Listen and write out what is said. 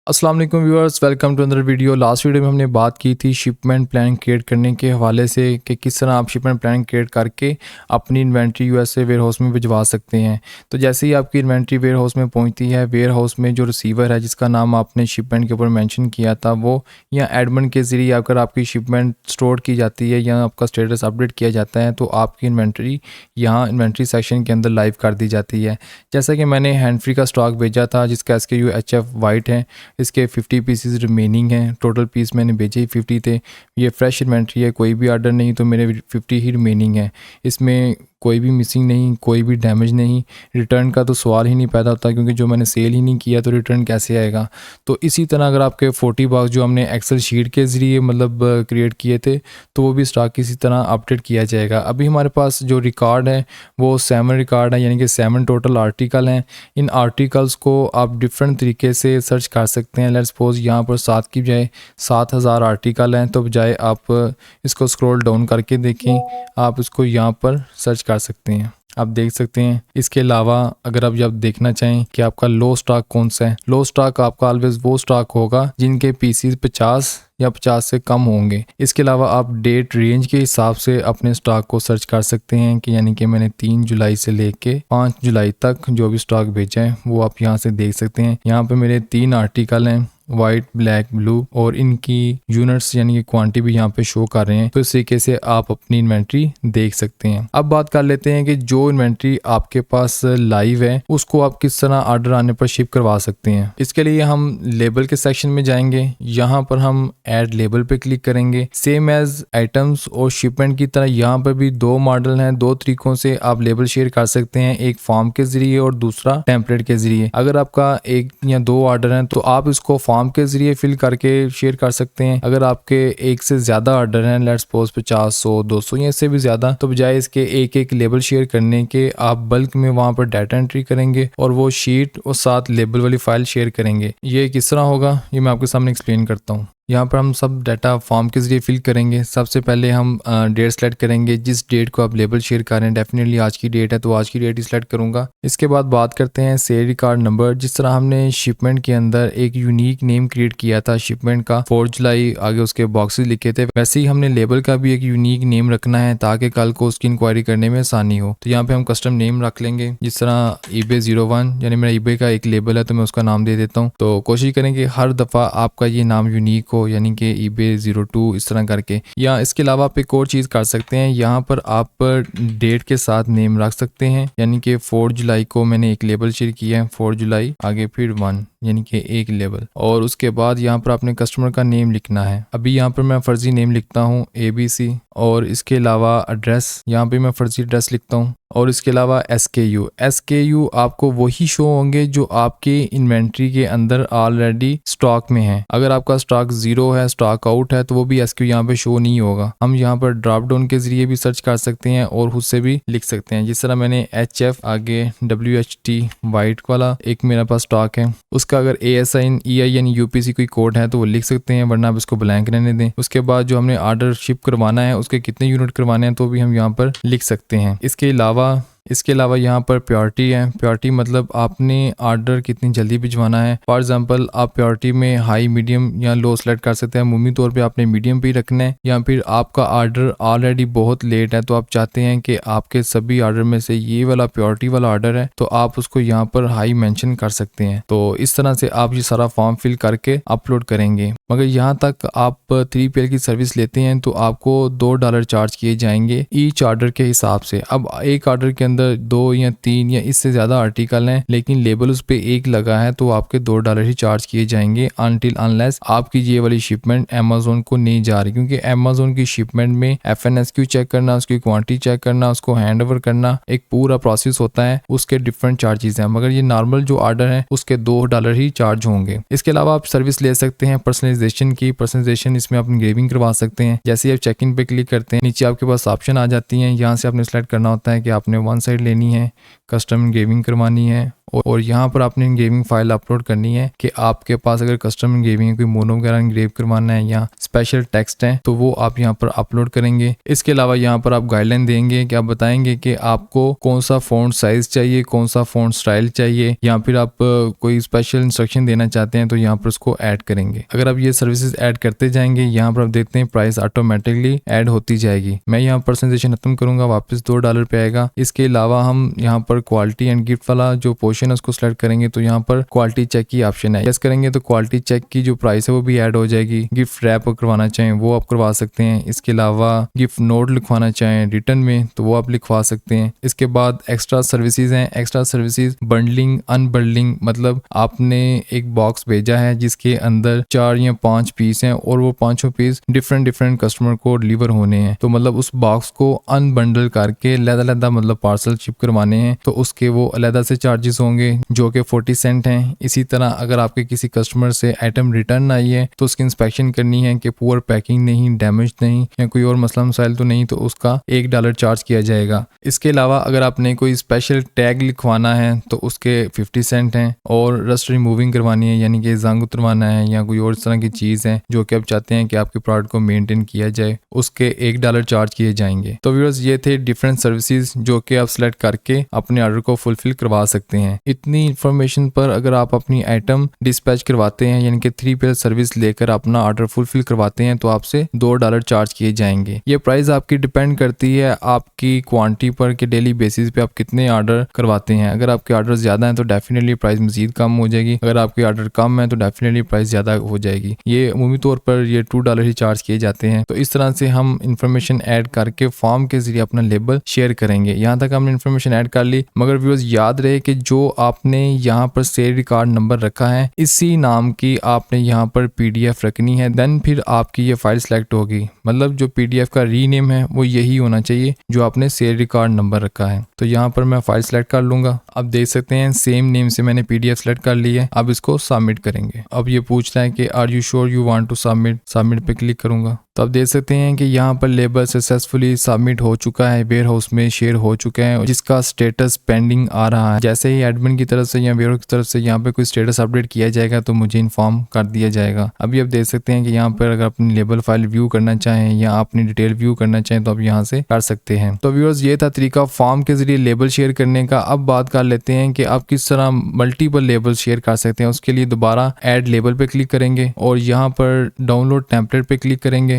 अस्सलाम वालेकुम viewers, welcome to another video. Last video में हमने बात की थी शिपमेंट प्लान क्रिएट करने के हवाले से कि किस तरह आप शिपमेंट प्लान क्रिएट करके अपनी इन्वेंट्री यूएसए वेयर हाउस में भिजवा सकते हैं। तो जैसे ही आपकी इन्वेंट्री वेयर हाउस में पहुंचती है, वेयर हाउस में जो रिसीवर है जिसका नाम आपने शिपमेंट के ऊपर मेंशन किया था, वो या एडमिन के ज़रिए अगर आपकी शिपमेंट स्टोर की जाती है या आपका स्टेटस अपडेट किया जाता है तो आपकी इन्वेंट्री यहाँ इन्वेंट्री सेक्शन के अंदर लाइव कर दी जाती है। जैसा कि मैंने हैंड फ्री का स्टॉक भेजा था जिसका SKU HF वाइट है, इसके 50 पीसेस रिमेनिंग हैं। टोटल पीस मैंने भेजे ही 50 थे। ये फ्रेश इन्वेंट्री है, कोई भी ऑर्डर नहीं, तो मेरे 50 ही रिमेनिंग है। इसमें कोई भी मिसिंग नहीं, कोई भी डैमेज नहीं। रिटर्न का तो सवाल ही नहीं पैदा होता क्योंकि जो मैंने सेल ही नहीं किया तो रिटर्न कैसे आएगा। तो इसी तरह अगर आपके 40 बॉक्स जो हमने एक्सेल शीट के ज़रिए मतलब क्रिएट किए थे तो वो भी स्टॉक इसी तरह अपडेट किया जाएगा। अभी हमारे पास जो रिकॉर्ड है वो 7 रिकॉर्ड है, यानी कि 7 टोटल आर्टिकल हैं। इन आर्टिकल्स को आप डिफरेंट तरीके से सर्च कर सकते हैं। लेट्स सपोज यहाँ पर 7 की बजाय 7000 आर्टिकल हैं, तो बजाय आप इसको स्क्रॉल डाउन करके देखें, आप इसको यहाँ पर सर्च कर सकते हैं। आप देख सकते हैं। इसके अलावा अगर आप जब देखना चाहें कि आपका लो स्टॉक कौन सा है, लो स्टॉक आपका ऑलवेज वो स्टॉक होगा जिनके पीसीज 50 या 50 से कम होंगे। इसके अलावा आप डेट रेंज के हिसाब से अपने स्टॉक को सर्च कर सकते हैं कि यानी कि मैंने 3 जुलाई से लेके 5 जुलाई तक जो भी स्टॉक बेचा है वो आप यहाँ से देख सकते हैं। यहाँ पे मेरे 3 आर्टिकल हैं, वाइट, ब्लैक, ब्लू, और इनकी यूनिट्स यानी कि क्वांटिटी भी यहाँ पे शो कर रहे हैं। तो इस तरीके से आप अपनी इन्वेंट्री देख सकते हैं। अब बात कर लेते हैं कि जो इन्वेंट्री आपके पास लाइव है उसको आप किस तरह ऑर्डर आने पर शिप करवा सकते हैं। इसके लिए हम लेबल के सेक्शन में जाएंगे। यहाँ पर हम ऐड लेबल पे क्लिक करेंगे। सेम एज आइटम्स और शिपमेंट की तरह यहाँ पर भी 2 मॉडल हैं। 2 तरीकों से आप लेबल शेयर कर सकते हैं, एक फॉर्म के जरिए और दूसरा टेम्पलेट के जरिए। अगर आपका 1 या 2 ऑर्डर हैं तो आप इसको फॉर्म के जरिए फिल करके शेयर कर सकते हैं। अगर आपके 1 से ज्यादा ऑर्डर हैं, लेट्स सपोज 50, 100, 200 या इससे भी ज्यादा, तो बजाय इसके एक लेबल शेयर करने के आप बल्क में वहां पर डाटा एंट्री करेंगे और वो शीट और साथ लेबल वाली फाइल शेयर करेंगे। ये किस तरह होगा ये मैं आपके सामने एक्सप्लेन करता हूँ। यहाँ पर हम सब डाटा फॉर्म के जरिए फिल करेंगे। सबसे पहले हम डेट सेलेक्ट करेंगे, जिस डेट को आप लेबल शेयर कर रहे हैं। डेफिनेटली आज की डेट है तो आज की डेट ही सेलेक्ट करूंगा। इसके बाद बात करते हैं सेल रिकॉर्ड नंबर। जिस तरह हमने शिपमेंट के अंदर एक यूनिक नेम क्रिएट किया था शिपमेंट का, 4 जुलाई आगे उसके बॉक्सेस लिखे थे, वैसे ही हमने लेबल का भी एक यूनिक नेम रखना है ताकि कल को उसकी इंक्वायरी करने में आसानी हो। तो यहाँ पे हम कस्टम नेम रख लेंगे। जिस तरह eBay 01 यानी मेरा eBay का एक लेबल है तो मैं उसका नाम दे देता हूँ। तो कोशिश करेंगे हर दफा आपका ये नाम यूनिक हो, यानी कि eBay 02 इस तरह करके। या इसके अलावा आप एक और चीज कर सकते हैं, यहाँ पर आप डेट के साथ नेम रख सकते हैं। यानी कि 4 जुलाई को मैंने एक लेबल शेयर किया है, 4 जुलाई आगे फिर 1 यानी कि एक लेबल, और उसके बाद यहाँ पर आपने कस्टमर का नेम लिखना है। अभी यहाँ पर मैं फर्जी नेम लिखता हूँ ABC, और इसके अलावा एड्रेस यहाँ पे मैं फर्जी एड्रेस लिखता हूँ, और इसके अलावा SKU आपको वही शो होंगे जो आपके इन्वेंट्री के अंदर ऑलरेडी स्टॉक में है। अगर आपका स्टॉक 0 है, स्टॉक आउट है, तो वो भी SKU यहाँ पे शो नहीं होगा। हम यहाँ पर ड्रॉप डाउन के जरिए भी सर्च कर सकते हैं और उससे भी लिख सकते हैं। जिस तरह मैंने HF आगे WHT वाइट वाला एक मेरे पास स्टॉक है, उसका अगर ASIN EIN UPC कोई कोड है तो वो लिख सकते हैं, वरना आप इसको ब्लैंक रहने दें। उसके बाद जो हमने ऑर्डर शिप करवाना है उसके कितने यूनिट करवाने हैं तो भी हम यहाँ पर लिख सकते हैं। इसके अलावा यहाँ पर प्योरिटी है। प्योरिटी मतलब आपने ऑर्डर कितनी जल्दी भिजवाना है। फॉर एग्जांपल आप प्योरिटी में हाई, मीडियम या लो सेलेक्ट कर सकते हैं। अमूमी तौर पे आपने मीडियम पे ही रखना है। या फिर आपका ऑर्डर ऑलरेडी बहुत लेट है तो आप चाहते हैं कि आपके सभी ऑर्डर में से ये वाला प्योरिटी वाला ऑर्डर है तो आप उसको यहाँ पर हाई मेंशन कर सकते हैं। तो इस तरह से आप ये सारा फॉर्म फिल करके अपलोड करेंगे। मगर यहाँ तक आप 3PL की सर्विस लेते हैं तो आपको $2 चार्ज किए जाएंगे ईच ऑर्डर के हिसाब से। अब एक ऑर्डर के अंदर 2 या 3 या इससे ज्यादा आर्टिकल हैं लेकिन लेबल उस पे एक लगा है तो आपके $2 ही चार्ज किए जाएंगे अनटिल अनलेस आपकी ये वाली शिपमेंट अमेज़न को नहीं जा रही। क्योंकि अमेज़न की शिपमेंट में FNSQ चेक करना, उसकी क्वांटिटी चेक करना, उसको हैंड ओवर करना एक पूरा प्रोसेस होता है, उसके डिफरेंट चार्जेस हैं। मगर ये नॉर्मल जो ऑर्डर है उसके $2 ही चार्ज होंगे। इसके अलावा आप सर्विस ले सकते हैं पर्सनलाइजेशन की। पर्सनलाइजेशन इसमें आप एंग्रेविंग करवा सकते हैं। जैसे ही आप चेक इन पे क्लिक करते हैं नीचे आपके पास ऑप्शन आ जाती हैं। यहाँ से आपने सेलेक्ट करना होता है कि आपने 1 साइड लेनी है, कस्टम एंग्रेविंग करवानी है, और यहाँ पर आपने एंग्रेविंग फाइल अपलोड करनी है कि आपके पास अगर कस्टम एंग्रेविंग कोई मोनो वगैरह एंग्रेव करवाना है या स्पेशल टेक्स्ट हैं तो वो आप यहाँ पर अपलोड करेंगे। इसके अलावा यहाँ पर आप गाइडलाइन देंगे कि आप बताएंगे कि आपको कौन सा फ़ॉन्ट साइज चाहिए, कौन सा फ़ॉन्ट स्टाइल चाहिए, या फिर आप कोई स्पेशल इंस्ट्रक्शन देना चाहते हैं तो यहाँ पर उसको ऐड करेंगे। अगर आप ये सर्विसेज ऐड करते जाएंगे यहाँ पर आप देखते हैं प्राइस ऑटोमेटिकली ऐड होती जाएगी। मैं यहाँ पर्सनलाइजेशन खत्म करूंगा, वापस $2 पे आएगा। इसके अलावा हम यहाँ पर क्वालिटी एंड गिफ्ट वाला जो पोर्शन है उसको सिलेक्ट करेंगे तो यहाँ पर क्वालिटी चेक की ऑप्शन है, यस करेंगे तो क्वालिटी चेक की जो प्राइस है वो भी ऐड हो जाएगी। गिफ्ट रैप करवाना चाहें वो आप करवा सकते हैं। इसके अलावा गिफ्ट नोट लिखवाना चाहें रिटर्न में तो वो आप लिखवा सकते हैं। इसके बाद एक्स्ट्रा सर्विसेज हैं। एक्स्ट्रा सर्विसेज बंडलिंग, अनबंडलिंग, मतलब आपने एक बॉक्स भेजा है जिसके अंदर 4 या 5 पीस हैं और वो 5 पीस डिफरेंट कस्टमर को डिलीवर होने हैं, तो मतलब उस बॉक्स को अनबंडल करके अलग-अलग मतलब पार्सल शिप करवाने हैं तो उसके वो अलग से चार्जेस होंगे जो कि 40 सेंट हैं। इसी तरह अगर आपके किसी कस्टमर से आइटम रिटर्न आई है तो उसकी इंस्पेक्शन करनी है कि पुअर पैकिंग नहीं, डैमेज नहीं या कोई और मसला मसाइल तो नहीं, तो उसका $1 चार्ज किया जाएगा। इसके अलावा अगर आपने कोई स्पेशल टैग लिखवाना है तो उसके 50 सेंट हैं, और रस्ट रिमूविंग करवानी है यानी कि जंग उतरवाना है या कोई और इस तरह की चीज़ है जो कि आप चाहते हैं कि आपके प्रोडक्ट को मेंटेन किया जाए, उसके $1 चार्ज किए जाएंगे। तो व्यूअर्स ये थे डिफरेंट सर्विसेज जो कि आप सिलेक्ट करके अपने ऑर्डर को फुलफिल करवा सकते हैं। इतनी इन्फॉर्मेशन पर अगर आप अपनी आइटम डिस्पैच करवाते हैं यानी कि 3PL सर्विस लेकर अपना ऑर्डर फुलफिल करवाते हैं तो आपसे $2 चार्ज किए जाएंगे। ये प्राइस आपकी डिपेंड करती है आपकी क्वांटिटी पर कि डेली बेसिस पे आप कितने ऑर्डर करवाते हैं। अगर आपके ऑर्डर ज़्यादा हैं तो डेफिनेटली प्राइस मजीद कम हो जाएगी, अगर आपके ऑर्डर कम है तो डेफिनेटली प्राइस ज़्यादा हो जाएगी। ये उमूमी तौर पर ये $2 ही चार्ज किए जाते हैं। तो इस तरह से हम इंफॉर्मेशन ऐड करके फॉर्म के जरिए अपना लेबल शेयर करेंगे। यहाँ तक हमने इंफॉर्मेशन ऐड कर ली, मगर व्यूअर्स याद रहे कि जो आपने यहाँ पर सेल रिकॉर्ड नंबर रखा है इसी नाम की आपने यहाँ पर PDF रखनी है, देन फिर आपकी ये फाइल सेलेक्ट होगी। मतलब जो PDF का रीनेम है वो यही होना चाहिए जो आपने सेल रिकॉर्ड नंबर रखा है। तो यहाँ पर मैं फाइल सेलेक्ट कर लूंगा। अब देख सकते हैं सेम नेम से मैंने PDF सेलेक्ट कर ली है। अब इसको सबमिट करेंगे। अब ये पूछ रहा है कि are you sure you want to submit, submit पे क्लिक करूंगा तो आप देख सकते हैं कि यहाँ पर लेबल सक्सेसफुली सबमिट हो चुका है, वेयर हाउस में शेयर हो चुका है, जिसका स्टेटस पेंडिंग आ रहा है। जैसे ही एडमिन की तरफ से या वेयर हाउस की तरफ से यहाँ पे कोई स्टेटस अपडेट किया जाएगा तो मुझे इन्फॉर्म कर दिया जाएगा। अभी आप देख सकते हैं कि यहाँ पर अगर अपनी लेबल फाइल व्यू करना चाहें या अपनी डिटेल व्यू करना चाहें तो आप यहाँ से कर सकते हैं। तो व्यूअर्स ये था तरीका फॉर्म के जरिए लेबल शेयर करने का। अब बात कर लेते हैं कि आप किस तरह मल्टीपल लेबल शेयर कर सकते हैं। उसके लिए दोबारा ऐड लेबल पे क्लिक करेंगे और यहाँ पर डाउनलोड टेम्पलेट पे क्लिक करेंगे